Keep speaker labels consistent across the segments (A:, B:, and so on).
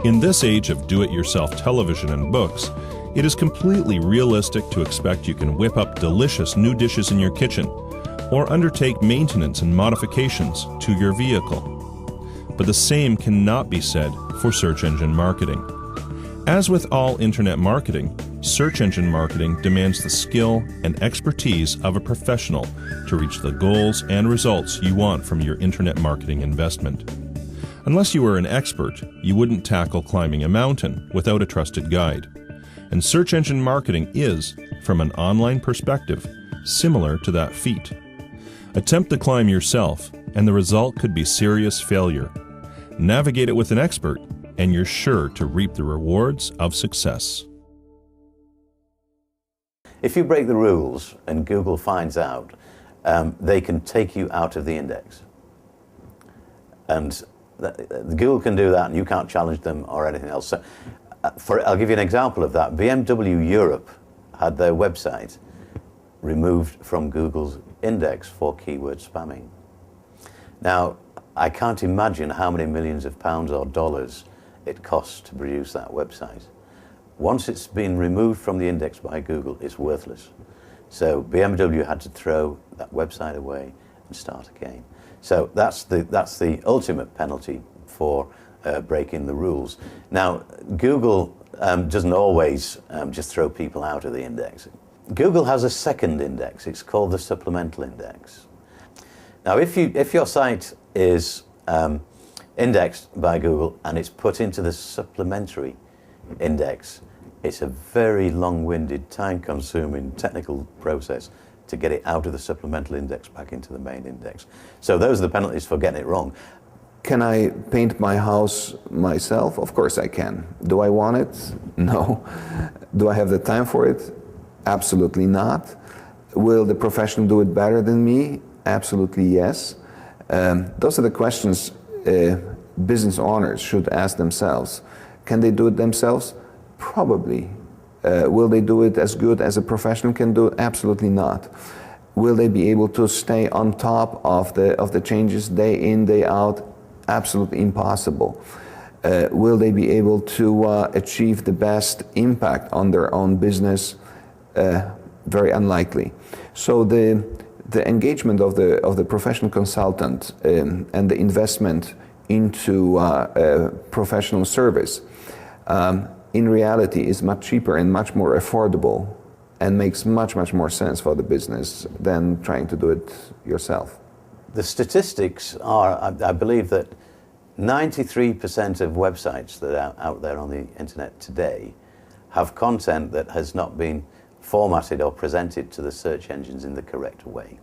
A: In this age of do-it-yourself television and books, it is completely realistic to expect you can whip up delicious new dishes in your kitchen or undertake maintenance and modifications to your vehicle. But the same cannot be said for search engine marketing. As with all internet marketing, search engine marketing demands the skill and expertise of a professional to reach the goals and results you want from your internet marketing investment. Unless you were an expert, you wouldn't tackle climbing a mountain without a trusted guide. And search engine marketing is, from an online perspective, similar to that feat. Attempt to climb yourself, and the result could be serious failure. Navigate it with an expert, and you're sure to reap the rewards of success.
B: If you break the rules and Google finds out, they can take you out of the index. And Google can do that, and you can't challenge them or anything else. So, I'll give you an example of that. BMW Europe had their website removed from Google's index for keyword spamming. Now, I can't imagine how many millions of pounds or dollars it costs to produce that website. Once it's been removed from the index by Google, it's worthless. So BMW had to throw that website away and start again. So that's the ultimate penalty for breaking the rules. Now, Google doesn't always just throw people out of the index. Google has a second index. It's called the supplemental index. Now, if your site is indexed by Google and it's put into the supplementary index, it's a very long-winded, time-consuming technical process to get it out of the supplemental index back into the main index. So those are the penalties for getting it wrong.
C: Can I paint my house myself? Of course I can. Do I want it? No. Do I have the time for it? Absolutely not. Will the professional do it better than me? Absolutely yes. Those are the questions business owners should ask themselves. Can they do it themselves? Probably. Will they do it as good as a professional can do it? Absolutely not. Will they be able to stay on top of the changes day in, day out? Absolutely impossible. Will they be able to achieve the best impact on their own business? Very unlikely. So the engagement of the professional consultant and the investment into professional service in reality is much cheaper and much more affordable and makes much more sense for the business than trying to do it yourself.
B: The statistics are, I believe that 93% of websites that are out there on the internet today have content that has not been formatted or presented to the search engines in the correct way.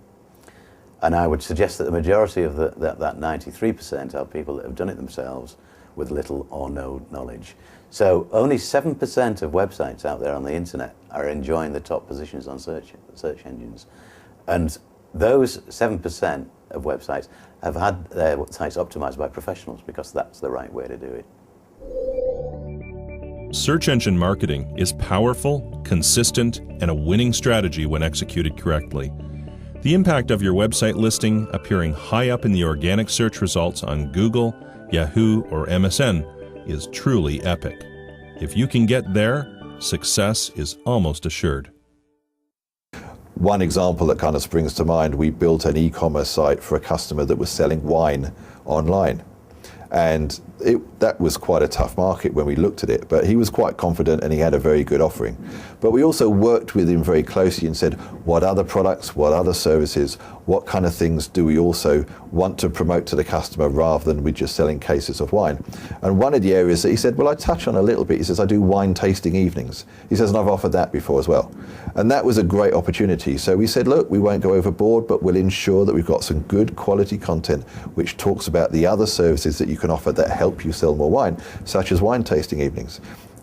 B: And I would suggest that the majority of that 93% are people that have done it themselves with little or no knowledge. So only 7% of websites out there on the internet are enjoying the top positions on search engines. And those 7% of websites have had their sites optimized by professionals because that's the right way to do it.
A: Search engine marketing is powerful, consistent, and a winning strategy when executed correctly. The impact of your website listing appearing high up in the organic search results on Google, Yahoo, or MSN is truly epic. If you can get there, success is almost assured.
D: One example that kind of springs to mind, we built an e-commerce site for a customer that was selling wine online. And that was quite a tough market when we looked at it, but he was quite confident and he had a very good offering. But we also worked with him very closely and said, what other products, what other services, what kind of things do we also want to promote to the customer rather than we just selling cases of wine? And one of the areas that he said, well, I touch on a little bit, he says, I do wine tasting evenings. He says, and I've offered that before as well. And that was a great opportunity. So we said, look, we won't go overboard, but we'll ensure that we've got some good quality content which talks about the other services that you can offer that help you sell more wine, such as wine tasting evenings.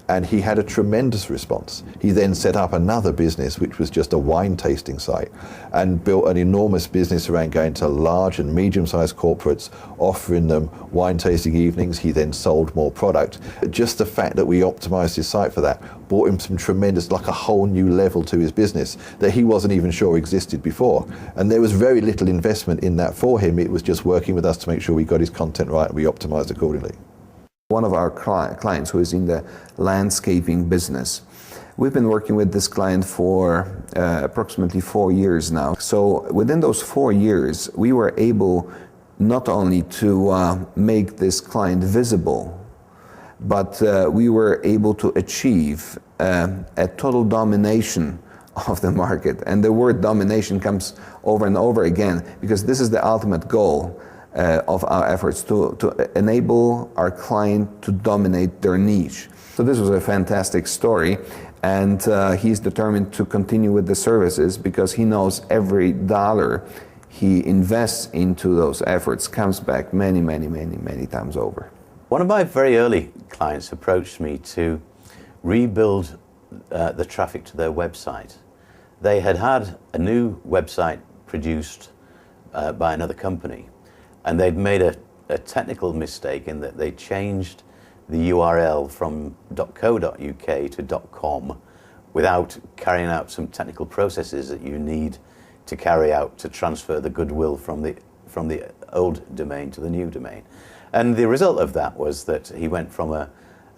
D: And he had a tremendous response. He then set up another business, which was just a wine tasting site, and built an enormous business around going to large and medium-sized corporates, offering them wine tasting evenings. He then sold more product. Just the fact that we optimized his site for that brought him some tremendous, like a whole new level to his business that he wasn't even sure existed before. And there was very little investment in that for him. It was just working with us to make sure we got his content right and we optimized accordingly.
C: One of our clients who is in the landscaping business. We've been working with this client for approximately 4 years now. So within those 4 years, we were able not only to make this client visible, but we were able to achieve a total domination of the market. And the word domination comes over and over again because this is the ultimate goal of our efforts, to enable our client to dominate their niche. So this was a fantastic story, and he's determined to continue with the services because he knows every dollar he invests into those efforts comes back many, many, many, many times over.
B: One of my very early clients approached me to rebuild the traffic to their website. They had had a new website produced by another company, and they'd made a technical mistake in that they changed the URL from .co.uk to .com without carrying out some technical processes that you need to carry out to transfer the goodwill from the old domain to the new domain. And the result of that was that he went from a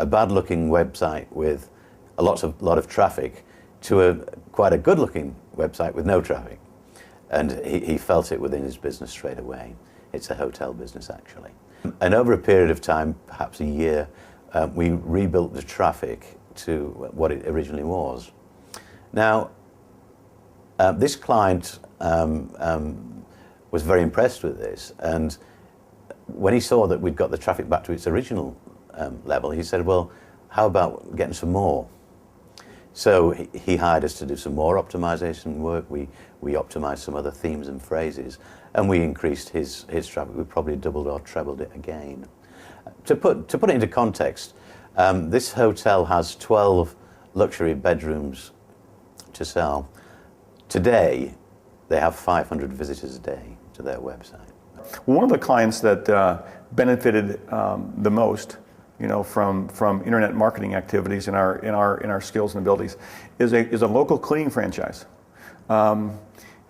B: bad-looking website with a lot of traffic to quite a good-looking website with no traffic. And he felt it within his business straight away. It's a hotel business, actually. And over a period of time, perhaps a year, we rebuilt the traffic to what it originally was. Now, this client was very impressed with this, and when he saw that we'd got the traffic back to its original level, he said, well, how about getting some more? So he hired us to do some more optimization work. We optimized some other themes and phrases, and we increased his traffic. We probably doubled or trebled it again. To put it into context, this hotel has 12 luxury bedrooms to sell. Today, they have 500 visitors a day to their website.
E: One of the clients that benefited the most, from internet marketing activities in our skills and abilities, is a local cleaning franchise.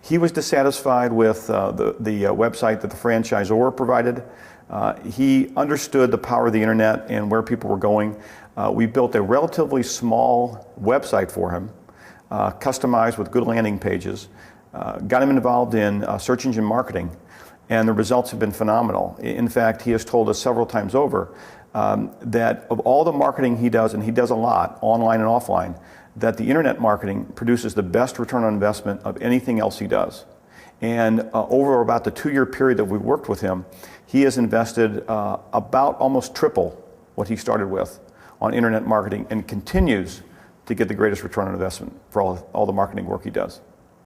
E: He was dissatisfied with the website that the franchisor provided. He understood the power of the internet and where people were going. We built a relatively small website for him, customized with good landing pages, got him involved in search engine marketing, and the results have been phenomenal. In fact, he has told us several times over that of all the marketing he does, and he does a lot, online and offline, that the internet marketing produces the best return on investment of anything else he does. And over about the 2-year period that we've worked with him, he has invested about almost triple what he started with on internet marketing and continues to get the greatest return on investment for all the marketing work he does.